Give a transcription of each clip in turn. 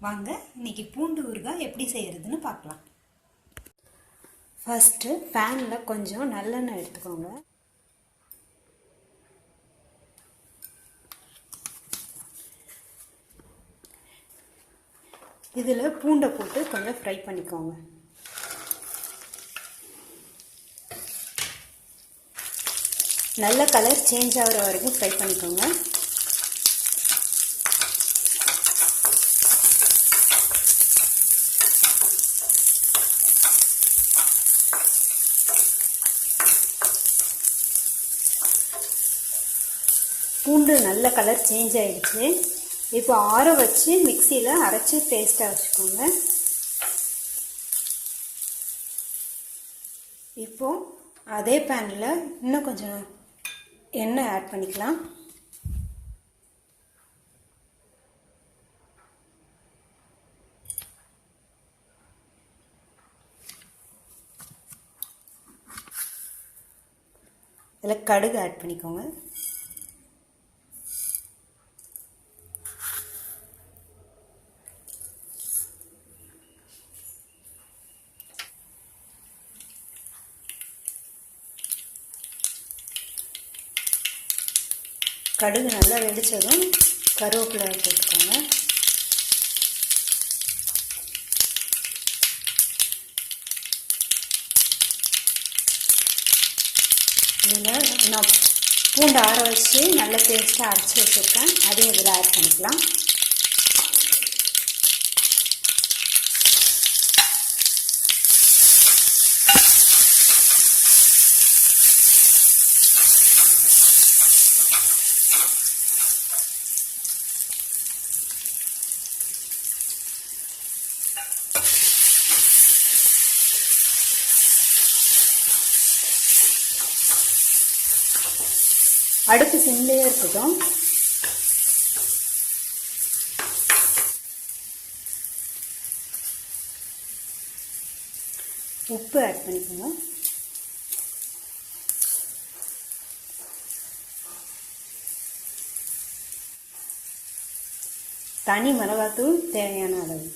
வாங்க இன்னைக்கு பூண்டு ஊறுகாய் எப்படி செய்யறதுன்னு பார்க்கலாம். ஃபர்ஸ்ட் பேன்ல கொஞ்சம் நல்லெண்ணெய் எடுத்துக்கோங்க. இதில் பூண்டை போட்டு கொஞ்சம் ஃப்ரை பண்ணிக்கோங்க. நல்ல கலர் சேஞ்ச் ஆகிற வரைக்கும் ஃப்ரை பண்ணிக்கோங்க. பூண்டு நல்ல கலர் சேஞ்ச் ஆகிடுச்சு. இப்போ ஆற வச்சு மிக்சியில் அரைச்சி பேஸ்ட்டாக வச்சுக்கோங்க. இப்போ அதே பேனில் இன்னும் கொஞ்சம் எண்ணெய் ஆட் பண்ணிக்கலாம். இதில் கடுகு ஆட் பண்ணிக்கோங்க. கடுகு நல்லா வெடிச்சதும் கருவேப்பிலை போட்டுக்கோங்க. இதில் நான் பூண்டு ஆற வச்சு நல்ல பேஸ்ட்டாக அரைச்சி வச்சுருக்கேன். அதையும் இதில் ஆட் பண்ணிக்கலாம். அடுப்பு சிம்லேயே இருக்கட்டும். உப்பு ஆட் பண்ணிக்கோங்க. தனி மிளகாத்தூள் தேவையான அளவு.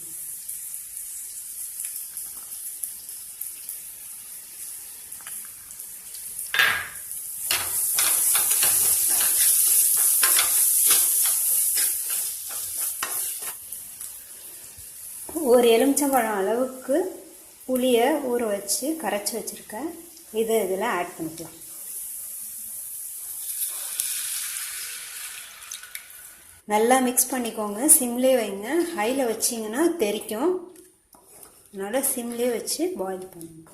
ஒரு எலுமிச்சம்பழம் அளவுக்கு புளியை ஊற வச்சு கரைச்சி வச்சுருக்கேன். இதை இதில் ஆட் பண்ணிக்கலாம். நல்லா மிக்ஸ் பண்ணிக்கோங்க. சிம்லேயே வைங்க. ஹையில் வச்சிங்கன்னா தெறிக்கும். அதனால் சிம்லேயே வச்சு பாயில் பண்ணுங்க.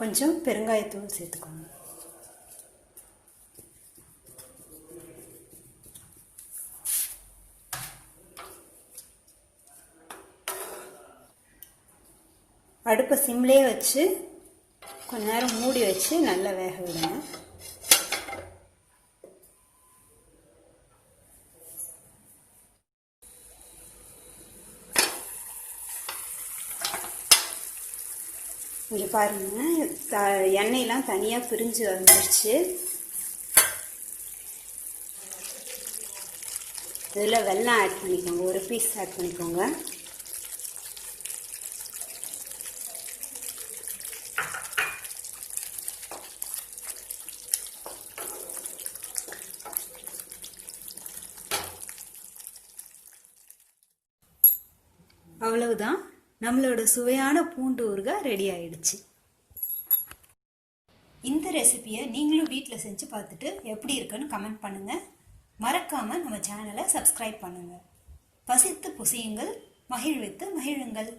கொஞ்சம் பெருங்காயத்தூள் சேர்த்துக்கோங்க. அடுப்பை சிம்லேயே வச்சு கொஞ்ச நேரம் மூடி வச்சு நல்லா வேக விடுங்க. இங்கே பாருங்கள், எண்ணெயெலாம் தனியாக பிரிஞ்சு வந்துருச்சு. இதில் வெல்லம் ஆட் பண்ணிக்கோங்க. ஒரு பீஸ் ஆட் பண்ணிக்கோங்க. அவ்வளவுதான், நம்மளோட சுவையான பூண்டு ஊறுகாய் ரெடி ஆயிடுச்சு. இந்த ரெசிபியை நீங்களும் வீட்டில் செஞ்சு பார்த்துட்டு எப்படி இருக்குன்னு கமெண்ட் பண்ணுங்க. மறக்காம நம்ம சேனலை சப்ஸ்கிரைப் பண்ணுங்க. பசித்து புசியுங்கள், மகிழ்வித்து மகிழுங்கள்.